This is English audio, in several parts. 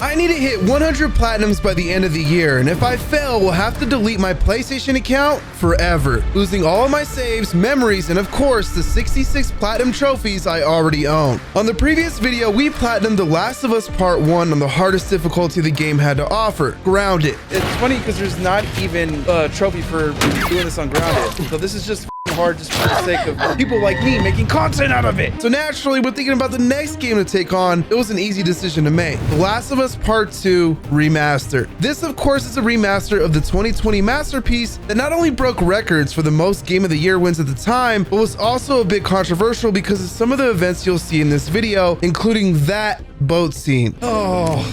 I need to hit 100 platinums by the end of the year, and if I fail, we'll have to delete my PlayStation account forever, losing all of my saves, memories, and of course, the 66 platinum trophies I already own. On the previous video, we platinumed The Last of Us Part 1 on the hardest difficulty the game had to offer, Grounded. It's funny because there's not even a trophy for doing this on Grounded, so this is just hard just for the sake of people like me making content out of it. So naturally, when thinking about the next game to take on, it was an easy decision to make. The Last of Us Part 2 Remastered. This, of course, is a remaster of the 2020 masterpiece that not only broke records for the most Game of the Year wins at the time, but was also a bit controversial because of some of the events you'll see in this video, including that boat scene. Oh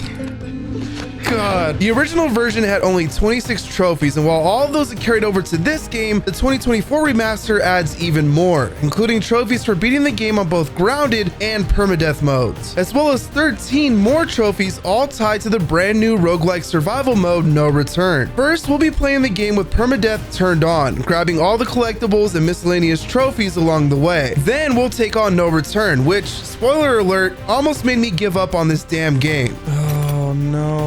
God. The original version had only 26 trophies, and while all of those are carried over to this game, the 2024 remaster adds even more, including trophies for beating the game on both Grounded and Permadeath modes, as well as 13 more trophies all tied to the brand new roguelike survival mode No Return. First, we'll be playing the game with Permadeath turned on, grabbing all the collectibles and miscellaneous trophies along the way. Then we'll take on No Return, which, spoiler alert, almost made me give up on this damn game. Oh no.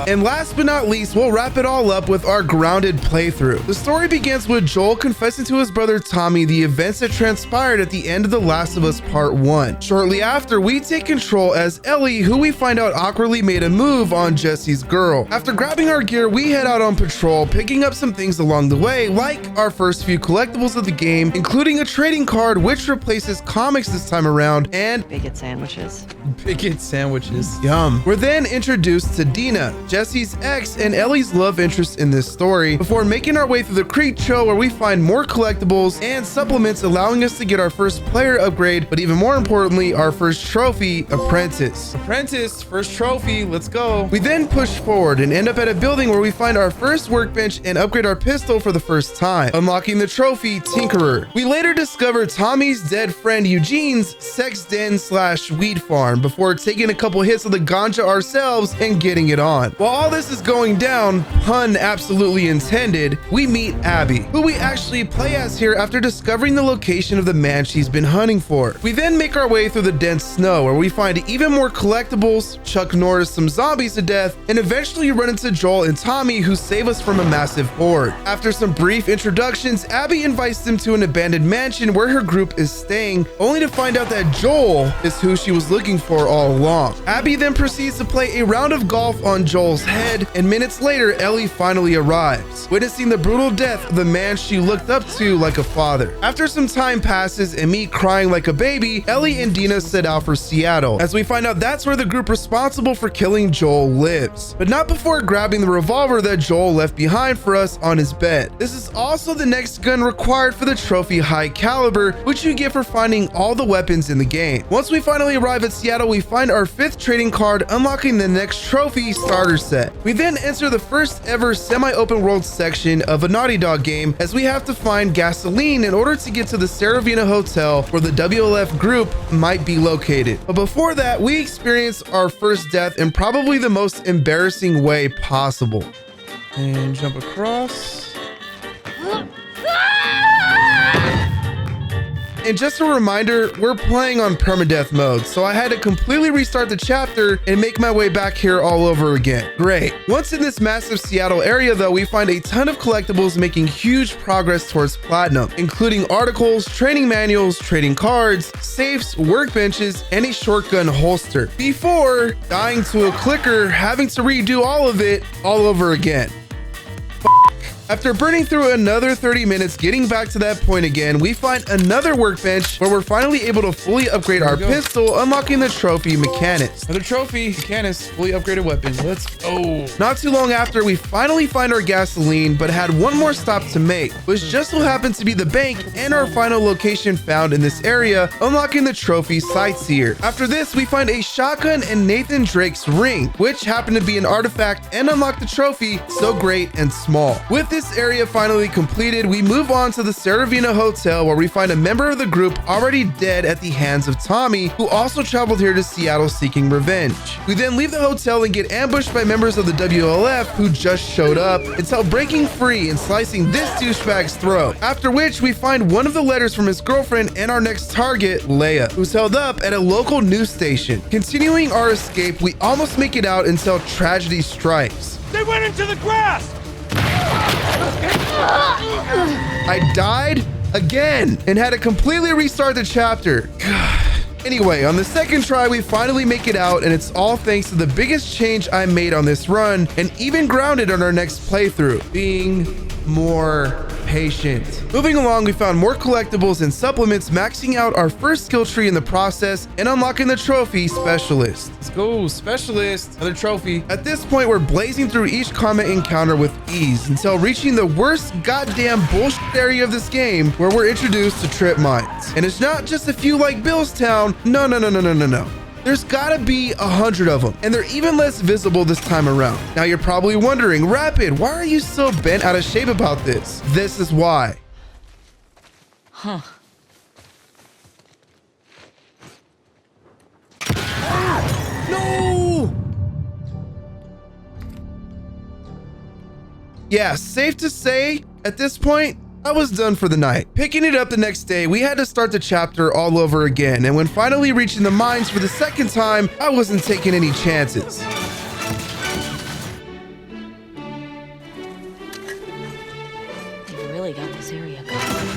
And last but not least, we'll wrap it all up with our Grounded playthrough. The story begins with Joel confessing to his brother Tommy the events that transpired at the end of The Last of Us Part 1. Shortly after, we take control as Ellie, who we find out awkwardly made a move on Jesse's girl. After grabbing our gear, we head out on patrol, picking up some things along the way, like our first few collectibles of the game, including a trading card which replaces comics this time around, and Bigot sandwiches. Bigot sandwiches. Yum. We're then introduced to Dina, Jesse's ex and Ellie's love interest in this story, before making our way through the creek trail where we find more collectibles and supplements, allowing us to get our first player upgrade, but even more importantly, our first trophy, Apprentice. Apprentice, first trophy, let's go. We then push forward and end up at a building where we find our first workbench and upgrade our pistol for the first time, unlocking the trophy, Tinkerer. We later discover Tommy's dead friend Eugene's sex den / weed farm before taking a couple hits of the ganja ourselves and getting it on. While all this is going down, pun absolutely intended, we meet Abby, who we actually play as here after discovering the location of the man she's been hunting for. We then make our way through the dense snow where we find even more collectibles, Chuck Norris some zombies to death, and eventually run into Joel and Tommy, who save us from a massive horde. After some brief introductions, Abby invites them to an abandoned mansion where her group is staying, only to find out that Joel is who she was looking for all along. Abby then proceeds to play a round of golf on Joel's head, and minutes later, Ellie finally arrives, witnessing the brutal death of the man she looked up to like a father. After some time passes and me crying like a baby, Ellie and Dina set out for Seattle, as we find out that's where the group responsible for killing Joel lives, but not before grabbing the revolver that Joel left behind for us on his bed. This is also the next gun required for the trophy High Caliber, which you get for finding all the weapons in the game. Once we finally arrive at Seattle, we find our 5th trading card, unlocking the next trophy starter set. We then enter the first ever semi-open world section of a Naughty Dog game, as we have to find gasoline in order to get to the Saravina Hotel where the WLF group might be located. But before that, we experience our first death in probably the most embarrassing way possible. And jump across. And just a reminder, we're playing on permadeath mode, so I had to completely restart the chapter and make my way back here all over again. Great. Once in this massive Seattle area though, we find a ton of collectibles making huge progress towards platinum, including articles, training manuals, trading cards, safes, workbenches, and a shotgun holster, before dying to a clicker, having to redo all of it all over again. After burning through another 30 minutes getting back to that point again, we find another workbench where we're finally able to fully upgrade our pistol, unlocking the trophy Mechanist. Another trophy, Mechanist, fully upgraded weapon. Let's go. Not too long after, we finally find our gasoline, but had one more stop to make, which just so happens to be the bank and our final location found in this area, unlocking the trophy Sightseer. After this, we find a shotgun and Nathan Drake's ring, which happened to be an artifact, and unlock the trophy So Great and Small. With this this area finally completed, we move on to the Saravina Hotel, where we find a member of the group already dead at the hands of Tommy, who also traveled here to Seattle seeking revenge. We then leave the hotel and get ambushed by members of the WLF who just showed up, until breaking free and slicing this douchebag's throat. After which, we find one of the letters from his girlfriend and our next target, Leia, who's held up at a local news station. Continuing our escape, we almost make it out until tragedy strikes. They went into the grass! I died again and had to completely restart the chapter. Anyway, on the second try, we finally make it out, and it's all thanks to the biggest change I made on this run, and even grounded on our next playthrough, being more patient. Moving along, we found more collectibles and supplements, maxing out our first skill tree in the process and unlocking the trophy Specialist. Let's go, Specialist. Another trophy. At this point, we're blazing through each combat encounter with ease until reaching the worst goddamn bullshit area of this game, where we're introduced to trip mines. And it's not just a few like Billstown. No. There's gotta be 100 of them, and they're even less visible this time around. Now you're probably wondering, Rapid, why are you so bent out of shape about this? This is why. Huh. No! Yeah, safe to say, at this point, I was done for the night. Picking it up the next day, we had to start the chapter all over again, and when finally reaching the mines for the second time, I wasn't taking any chances. They really got this area covered.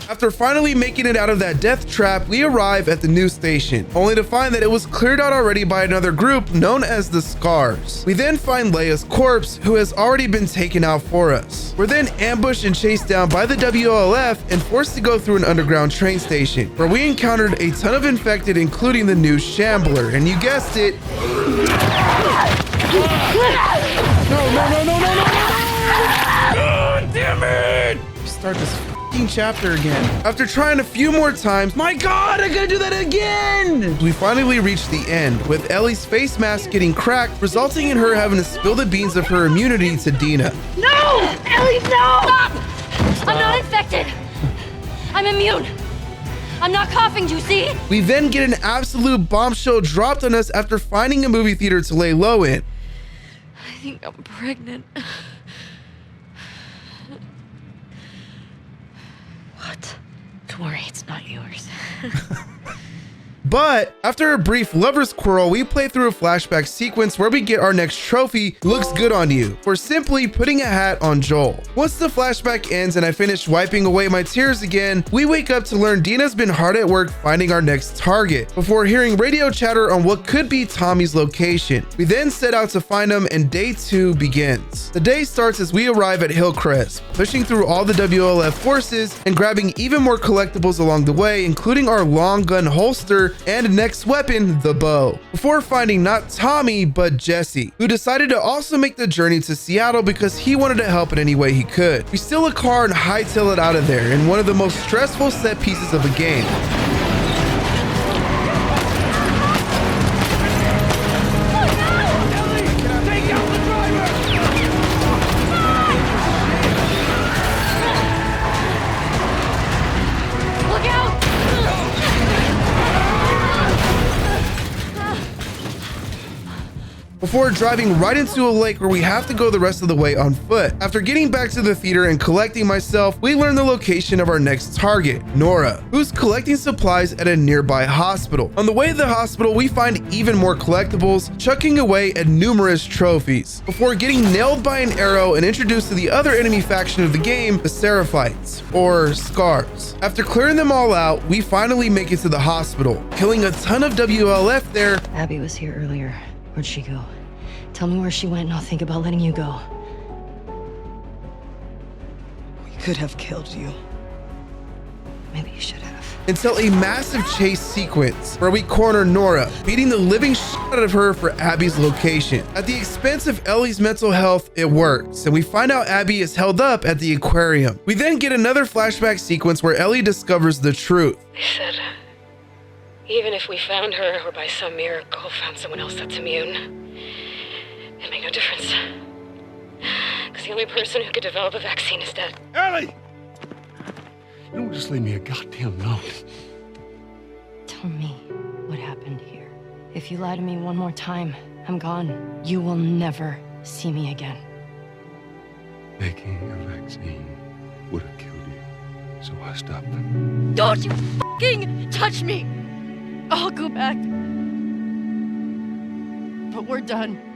After finally making it out of that death trap, we arrive at the news station, only to find that it was cleared out already by another group known as the Scars. We then find Leia's corpse, who has already been taken out for us. We're then ambushed and chased down by the WLF and forced to go through an underground train station, where we encountered a ton of infected, including the new Shambler, and you guessed it. No. God damn it! Start this chapter again. After trying a few more times, My God, I gotta do that again! we finally reached the end, with Ellie's face mask getting cracked, resulting in her having to spill the beans of her immunity to Dina. No! Ellie, no! Stop! I'm not infected. I'm immune. I'm not coughing, do you see? We then get an absolute bombshell dropped on us after finding a movie theater to lay low in. I think I'm pregnant. What? Don't worry, it's not yours. But after a brief lover's quarrel, we play through a flashback sequence where we get our next trophy, Looks Good on You, for simply putting a hat on Joel. Once the flashback ends and I finish wiping away my tears again, we wake up to learn Dina's been hard at work finding our next target, before hearing radio chatter on what could be Tommy's location. We then set out to find him, and day 2 begins. The day starts as we arrive at Hillcrest, pushing through all the WLF forces and grabbing even more collectibles along the way, including our long gun holster and next weapon, the bow, before finding not Tommy, but Jesse, who decided to also make the journey to Seattle because he wanted to help in any way he could. We steal a car and hightail it out of there in one of the most stressful set pieces of the game. Before driving right into a lake where we have to go the rest of the way on foot. After getting back to the theater and collecting myself, we learn the location of our next target, Nora, who's collecting supplies at a nearby hospital. On the way to the hospital, we find even more collectibles, chucking away at numerous trophies, before getting nailed by an arrow and introduced to the other enemy faction of the game, the Seraphites, or Scars. After clearing them all out, we finally make it to the hospital, killing a ton of WLF there. Abby was here earlier. Where'd she go? Tell me where she went and I'll think about letting you go. We could have killed you. Maybe you should have. Until a massive chase sequence where we corner Nora, beating the living shit out of her for Abby's location. At the expense of Ellie's mental health, it works, and we find out Abby is held up at the aquarium. We then get another flashback sequence where Ellie discovers the truth. They said Even if we found her, or by some miracle found someone else that's immune, it'd make no difference. Because the only person who could develop a vaccine is dead. Ellie! Don't just leave me a goddamn note. Tell me what happened here. If you lie to me one more time, I'm gone. You will never see me again. Making a vaccine would have killed you, so I stopped them. Don't you fucking touch me! I'll go back. But we're done.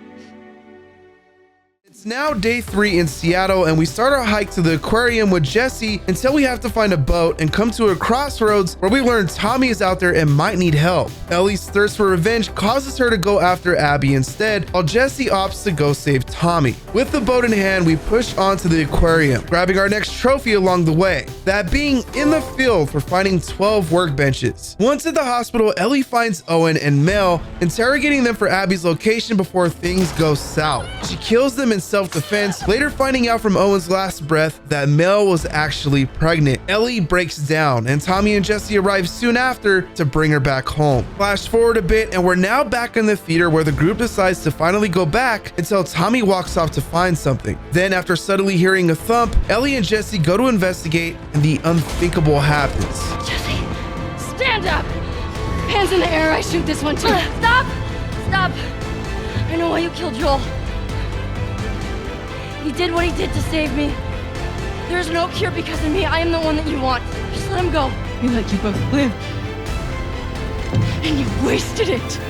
It's now day 3 in Seattle, and we start our hike to the aquarium with Jesse until we have to find a boat and come to a crossroads where we learn Tommy is out there and might need help. Ellie's thirst for revenge causes her to go after Abby instead, while Jesse opts to go save Tommy. With the boat in hand, we push onto the aquarium, grabbing our next trophy along the way, that being in the field for finding 12 workbenches. Once at the hospital, Ellie finds Owen and Mel, interrogating them for Abby's location before things go south. She kills them in self-defense, later finding out from Owen's last breath that Mel was actually pregnant. Ellie breaks down, and Tommy and Jesse arrive soon after to bring her back home. Flash forward a bit, and we're now back in the theater where the group decides to finally go back until Tommy walks off to find something. Then, after suddenly hearing a thump, Ellie and Jesse go to investigate, and the unthinkable happens. Jesse, stand up! Hands in the air, I shoot this one too. Stop! Stop! I know why you killed Joel. He did what he did to save me. There's no cure because of me. I am the one that you want. Just let him go. We let you both live. And you wasted it.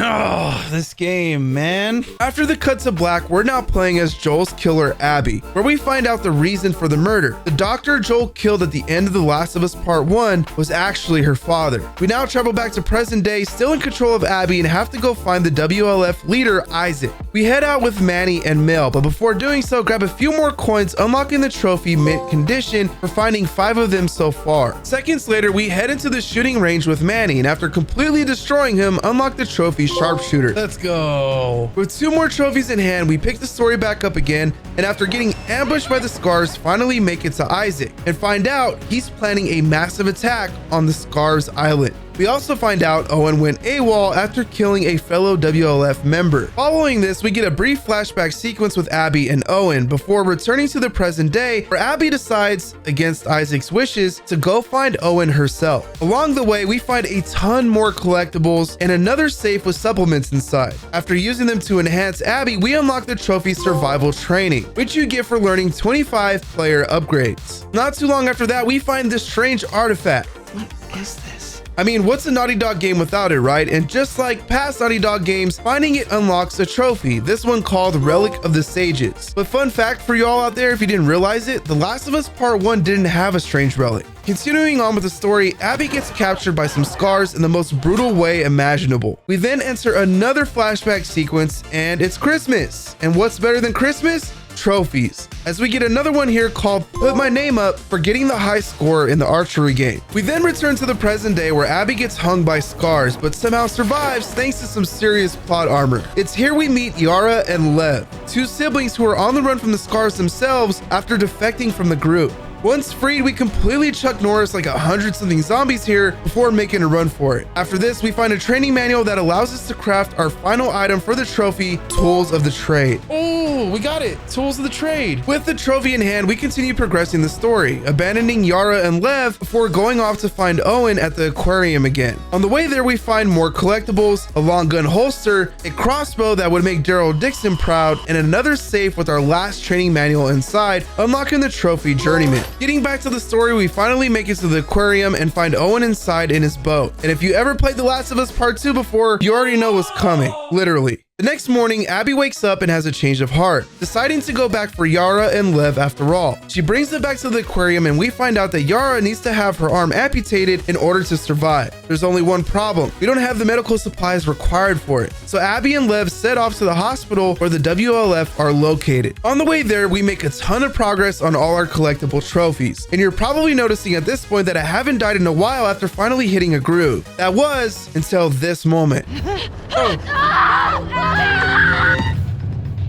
Oh, this game, man. After the cut to black, we're now playing as Joel's killer, Abby, where we find out the reason for the murder. The doctor Joel killed at the end of The Last of Us Part 1 was actually her father. We now travel back to present day, still in control of Abby, and have to go find the WLF leader, Isaac. We head out with Manny and Mel, but before doing so, grab a few more coins, unlocking the trophy mint condition for finding 5 of them so far. Seconds later, we head into the shooting range with Manny, and after completely destroying him, unlock the trophy sharpshooter. Let's go. With 2 more trophies in hand, we pick the story back up again, and after getting ambushed by the Scars, finally make it to Isaac and find out he's planning a massive attack on the Scars Island. We also find out Owen went AWOL after killing a fellow WLF member. Following this, we get a brief flashback sequence with Abby and Owen before returning to the present day, where Abby decides, against Isaac's wishes, to go find Owen herself. Along the way, we find a ton more collectibles and another safe with supplements inside. After using them to enhance Abby, we unlock the trophy Survival Training, which you get for learning 25 player upgrades. Not too long after that, we find this strange artifact. What is this? I mean, what's a Naughty Dog game without it, right? And just like past Naughty Dog games, finding it unlocks a trophy, this one called Relic of the Sages. But fun fact for y'all out there, if you didn't realize it, The Last of Us Part 1 didn't have a strange relic. Continuing on with the story, Abby gets captured by some Scars in the most brutal way imaginable. We then enter another flashback sequence, and it's Christmas. And what's better than Christmas? Trophies, as we get another one here called Put My Name Up for getting the high score in the archery game. We then return to the present day where Abby gets hung by Scars but somehow survives thanks to some serious plot armor. It's here we meet Yara and Lev, 2 siblings who are on the run from the Scars themselves after defecting from the group. Once freed, we completely Chuck Norris like 100-something zombies here before making a run for it. After this, we find a training manual that allows us to craft our final item for the trophy, Tools of the Trade. Oh, we got it, Tools of the Trade. With the trophy in hand, we continue progressing the story, abandoning Yara and Lev before going off to find Owen at the aquarium again. On the way there, we find more collectibles, a long gun holster, a crossbow that would make Daryl Dixon proud, and another safe with our last training manual inside, unlocking the trophy Journeyman. Getting back to the story, we finally make it to the aquarium and find Owen inside in his boat. And if you ever played The Last of Us Part 2 before, you already know what's coming, literally. The next morning, Abby wakes up and has a change of heart, deciding to go back for Yara and Lev after all. She brings them back to the aquarium and we find out that Yara needs to have her arm amputated in order to survive. There's only one problem. We don't have the medical supplies required for it. So Abby and Lev set off to the hospital where the WLF are located. On the way there, we make a ton of progress on all our collectible trophies. And you're probably noticing at this point that I haven't died in a while after finally hitting a groove. That was until this moment.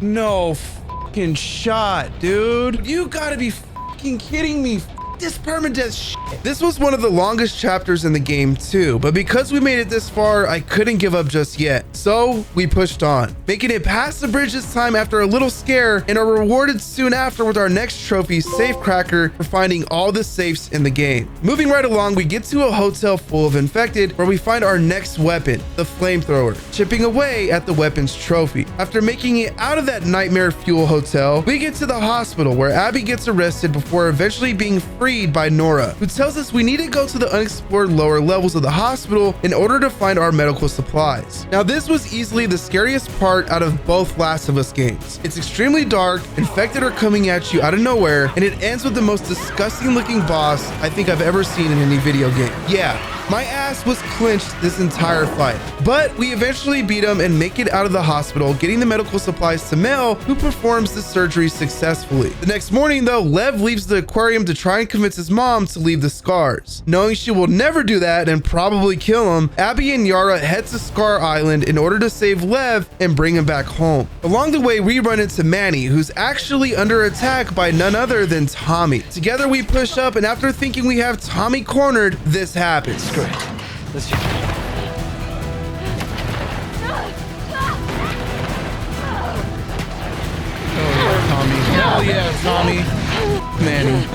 No fucking shot, dude. You gotta be fucking kidding me. this permadeath shit. This was one of the longest chapters in the game too, but because we made it this far, I couldn't give up just yet. So we pushed on, making it past the bridge this time after a little scare, and are rewarded soon after with our next trophy, Safecracker, for finding all the safes in the game. Moving right along, we get to a hotel full of infected where we find our next weapon, the flamethrower, chipping away at the weapon's trophy. After making it out of that nightmare fuel hotel, we get to the hospital where Abby gets arrested before eventually being freed by Nora, who tells us we need to go to the unexplored lower levels of the hospital in order to find our medical supplies. Now this was easily the scariest part out of both Last of Us games. It's extremely dark, infected are coming at you out of nowhere, and it ends with the most disgusting looking boss I think I've ever seen in any video game. Yeah, my ass was clenched this entire fight, but we eventually beat him and make it out of the hospital, getting the medical supplies to Mel, who performs the surgery successfully. The next morning though, Lev leaves the aquarium to try and convince his mom to leave the scars. Knowing she will never do that and probably kill him, Abby and Yara head to Scar Island in order to save Lev and bring him back home. Along the way, we run into Manny, who's actually under attack by none other than Tommy. Together we push up, and after thinking we have Tommy cornered, this happens. Screw it. Let's just... Tommy. Hell yeah, Tommy. Manny.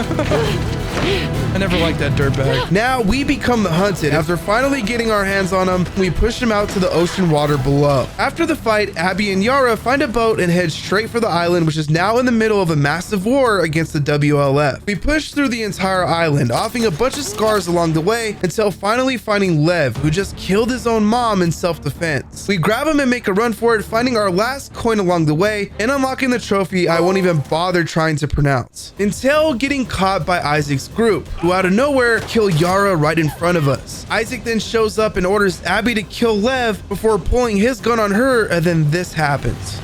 I never liked that dirtbag. Now we become the hunted. After finally getting our hands on him, we push him out to the ocean water below. After the fight, Abby and Yara find a boat and head straight for the island, which is now in the middle of a massive war against the WLF. We push through the entire island, offing a bunch of scars along the way until finally finding Lev, who just killed his own mom in self-defense. We grab him and make a run for it, finding our last coin along the way and unlocking the trophy I won't even bother trying to pronounce, until getting caught by Isaac's group, who out of nowhere kill Yara right in front of us. Isaac then shows up and orders Abby to kill Lev before pulling his gun on her, and then this happens.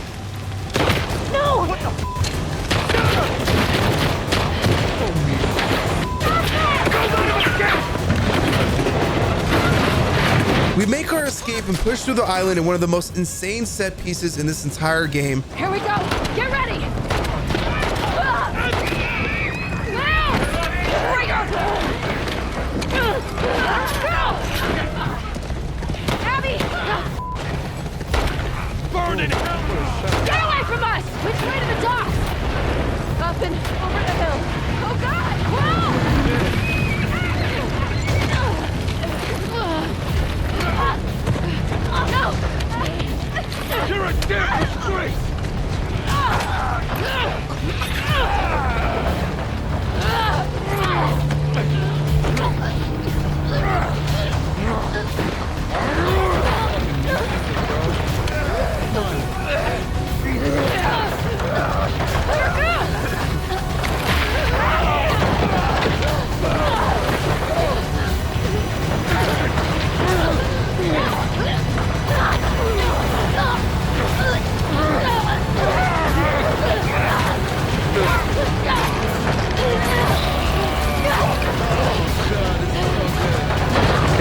No! We make our escape and push through the island in one of the most insane set pieces in this entire game. Here we go! Get ready! Abby! Burn in hell! Get away from us! Which way to the docks? Up and over the hill. Oh God! Whoa! No! You're a damn disgrace!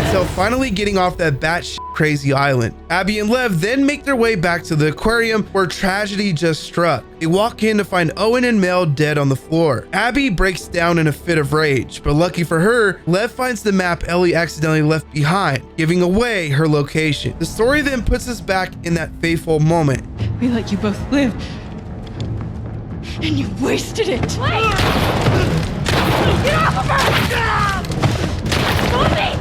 Until finally getting off that batshit crazy island. Abby and Lev then make their way back to the aquarium where tragedy just struck. They walk in to find Owen and Mel dead on the floor. Abby breaks down in a fit of rage, but lucky for her, Lev finds the map Ellie accidentally left behind, giving away her location. The story then puts us back in that fateful moment. We let you both live. And you wasted it. Wait! Get off of her! Move me!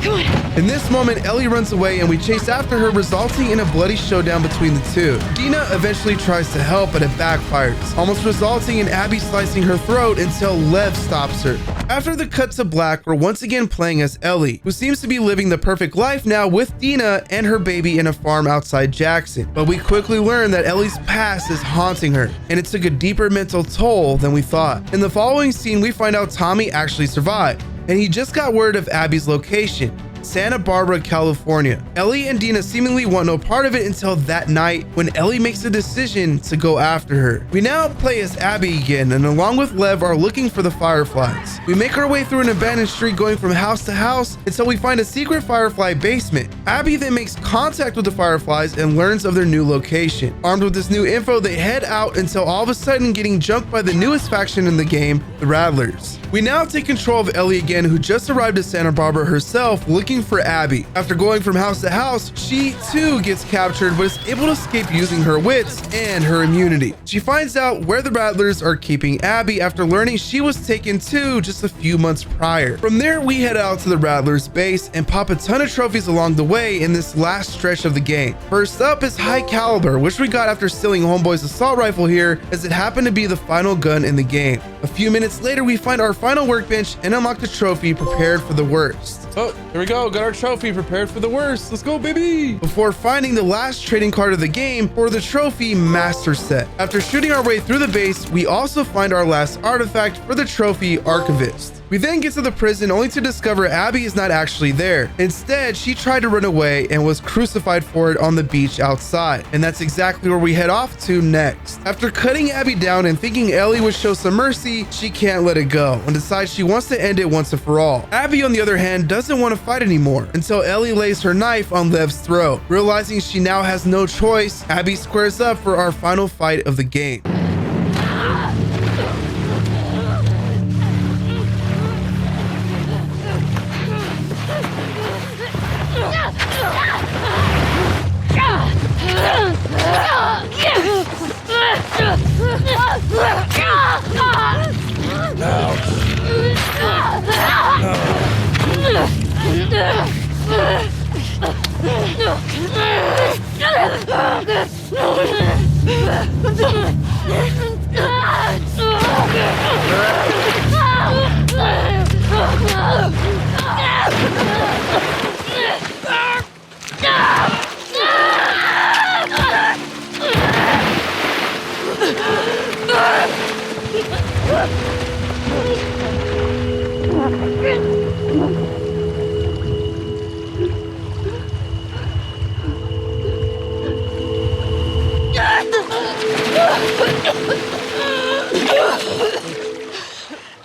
Come on. In this moment, Ellie runs away and we chase after her, resulting in a bloody showdown between the two. Dina eventually tries to help, but it backfires, almost resulting in Abby slicing her throat until Lev stops her. After the cut to black, we're once again playing as Ellie, who seems to be living the perfect life now with Dina and her baby in a farm outside Jackson. But we quickly learn that Ellie's past is haunting her, and it took a deeper mental toll than we thought. In the following scene, we find out Tommy actually survived, and he just got word of Abby's location. Santa Barbara, California. Ellie and Dina seemingly want no part of it until that night when Ellie makes a decision to go after her. We now play as Abby again, and along with Lev are looking for the Fireflies. We make our way through an abandoned street going from house to house until we find a secret Firefly basement. Abby then makes contact with the Fireflies and learns of their new location. Armed with this new info, they head out until all of a sudden getting jumped by the newest faction in the game, the Rattlers. We now take control of Ellie again, who just arrived at Santa Barbara herself looking for Abby. After going from house to house, she too gets captured but is able to escape using her wits and her immunity. She finds out where the Rattlers are keeping Abby after learning she was taken too just a few months prior. From there, we head out to the Rattlers base and pop a ton of trophies along the way in this last stretch of the game. First up is High Caliber, which we got after stealing Homeboy's assault rifle here, as it happened to be the final gun in the game. A few minutes later, we find our final workbench and unlock the trophy Prepared for the Worst. Oh, here we go. Got our trophy Prepared for the Worst. Let's go, baby. Before finding the last trading card of the game for the trophy Master Set. After shooting our way through the base, we also find our last artifact for the trophy Archivist. We then get to the prison only to discover Abby is not actually there. Instead, she tried to run away and was crucified for it on the beach outside. And that's exactly where we head off to next. After cutting Abby down and thinking Ellie would show some mercy, she can't let it go and decides she wants to end it once and for all. Abby, on the other hand, doesn't want to fight anymore until Ellie lays her knife on Lev's throat. Realizing she now has no choice, Abby squares up for our final fight of the game.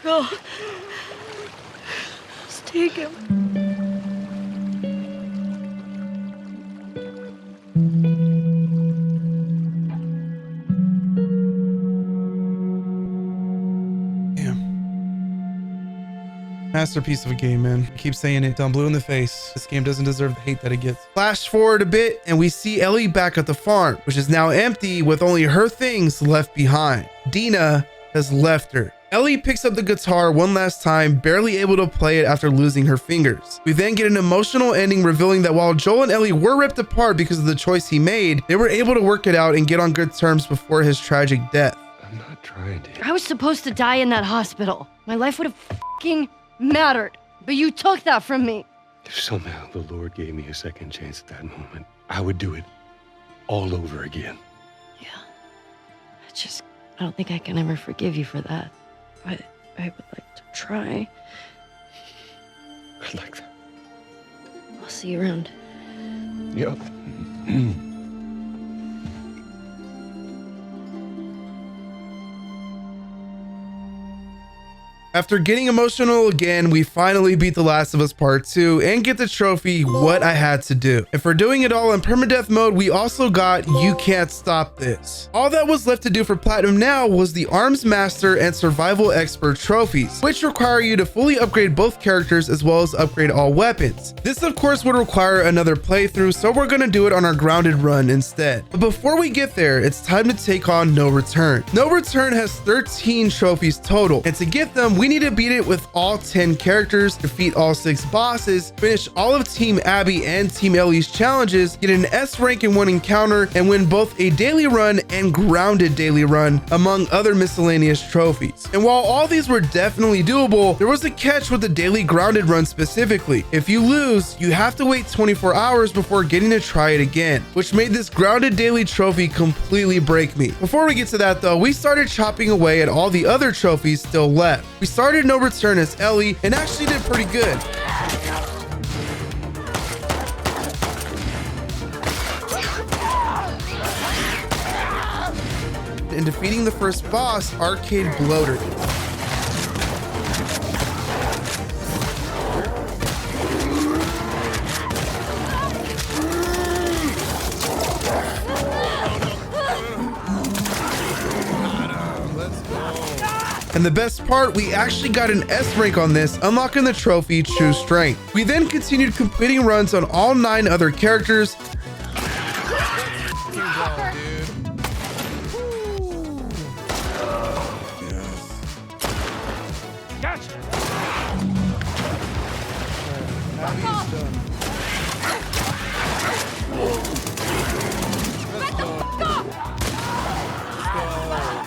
Go. Just take him. Masterpiece of a game, man. I keep saying it. Dumb blue in the face. This game doesn't deserve the hate that it gets. Flash forward a bit and we see Ellie back at the farm, which is now empty with only her things left behind. Dina has left her. Ellie picks up the guitar one last time, barely able to play it after losing her fingers. We then get an emotional ending revealing that while Joel and Ellie were ripped apart because of the choice he made, they were able to work it out and get on good terms before his tragic death. I'm not trying to. I was supposed to die in that hospital. My life would have fucking mattered, but you took that from me. If somehow the Lord gave me a second chance at that moment, I would do it all over again. Yeah. I don't think I can ever forgive you for that. But I would like to try. I'd like that. I'll see you around. Yep. After getting emotional again, we finally beat The Last of Us Part 2 and get the trophy What I Had to Do. And for doing it all in permadeath mode, we also got You Can't Stop This. All that was left to do for Platinum now was the Arms Master and Survival Expert trophies, which require you to fully upgrade both characters as well as upgrade all weapons. This of course would require another playthrough, so we're gonna do it on our grounded run instead. But before we get there, it's time to take on No Return. No Return has 13 trophies total, and to get them, we need to beat it with all 10 characters, defeat all 6 bosses, finish all of Team Abby and Team Ellie's challenges, get an S rank in one encounter, and win both a daily run and grounded daily run, among other miscellaneous trophies. And while all these were definitely doable, there was a catch with the daily grounded run specifically. If you lose, you have to wait 24 hours before getting to try it again, which made this grounded daily trophy completely break me. Before we get to that though, we started chopping away at all the other trophies still left. We started No Return as Ellie and actually did pretty good. in defeating the first boss, Arcade Bloater. And the best part, we actually got an S rank on this, unlocking the trophy True Strength. We then continued completing runs on all 9 other characters.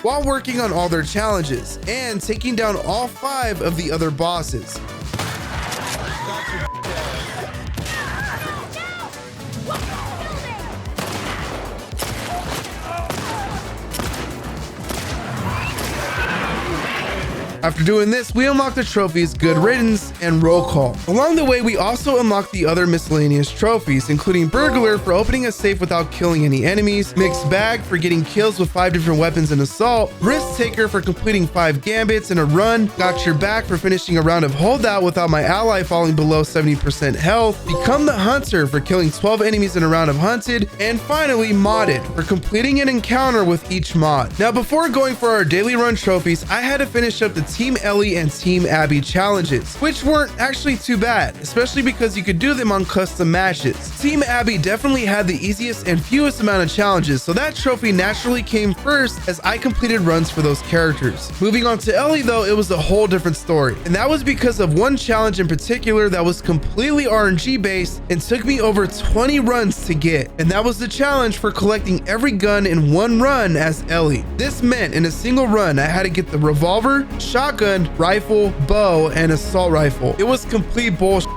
While working on all their challenges and taking down all 5 of the other bosses. After doing this, we unlocked the trophies Good Riddance and Roll Call. Along the way, we also unlocked the other miscellaneous trophies, including Burglar for opening a safe without killing any enemies, Mixed Bag for getting kills with 5 different weapons in Assault, Risk Taker for completing 5 gambits in a run, Got Your Back for finishing a round of Holdout without my ally falling below 70% health, Become the Hunter for killing 12 enemies in a round of Hunted, and finally Modded for completing an encounter with each mod. Now, before going for our daily run trophies, I had to finish up the Team Ellie and Team Abby challenges, which weren't actually too bad, especially because you could do them on custom matches. Team Abby definitely had the easiest and fewest amount of challenges, so that trophy naturally came first as I completed runs for those characters. Moving on to Ellie though, it was a whole different story, and that was because of one challenge in particular that was completely RNG based and took me over 20 runs to get, and that was the challenge for collecting every gun in one run as Ellie. This meant in a single run I had to get the revolver, shotgun, rifle, bow, and assault rifle. It was complete bullshit.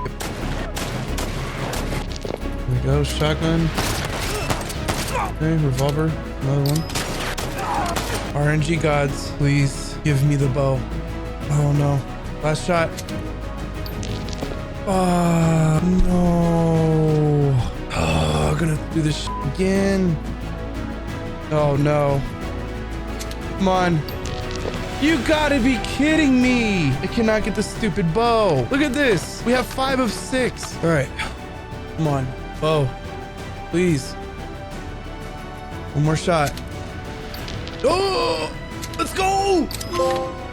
There we go, shotgun. Okay, revolver, another one. RNG gods, please give me the bow. Oh no, last shot. Oh no. Oh, I'm gonna do this again. Oh no. Come on. You gotta be kidding me. I cannot get the stupid bow. Look at this. We have 5 of 6. All right. Come on. Bow. Please. One more shot. Oh, let's go.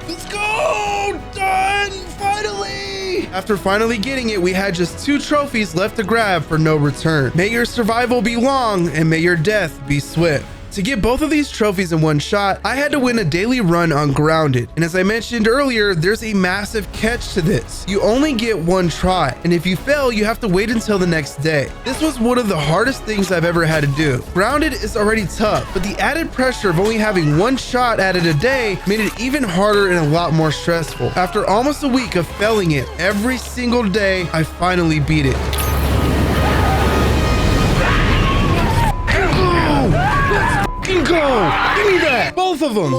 Let's go. Done. Finally. After finally getting it, we had just 2 trophies left to grab for no return. May your survival be long and may your death be swift. To get both of these trophies in one shot, I had to win a daily run on Grounded. And as I mentioned earlier, there's a massive catch to this. You only get one try, and if you fail, you have to wait until the next day. This was one of the hardest things I've ever had to do. Grounded is already tough, but the added pressure of only having one shot at it a day made it even harder and a lot more stressful. After almost a week of failing it every single day, I finally beat it. Go! Give me that! Both of them!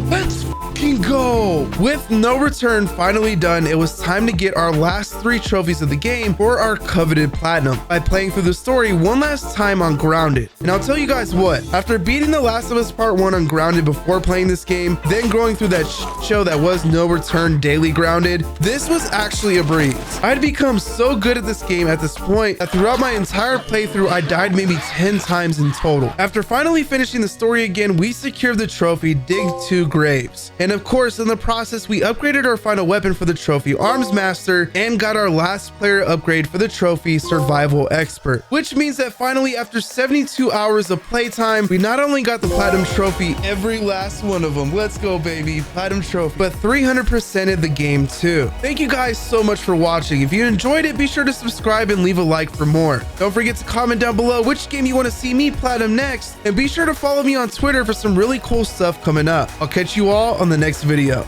Let's fucking go! With no return finally done, it was time to get our last 3 trophies of the game for our coveted platinum by playing through the story one last time on Grounded. And I'll tell you guys what, after beating The Last of Us Part 1 on Grounded before playing this game, then going through that show that was No Return Daily Grounded, this was actually a breeze. I had become so good at this game at this point that throughout my entire playthrough, I died maybe 10 times in total. After finally finishing the story again, we secured the trophy Dig 2 Graves. And of course, in the process, we upgraded our final weapon for the trophy Arms Master and got our last player upgrade for the trophy Survival Expert. Which means that finally, after 72 hours of playtime, we not only got the Platinum Trophy, every last one of them, let's go baby, Platinum Trophy, but 300%ed the game too. Thank you guys so much for watching. If you enjoyed it, be sure to subscribe and leave a like for more. Don't forget to comment down below which game you want to see me Platinum next, and be sure to follow me on Twitter for some really cool stuff coming up. I'll catch you all on the next video.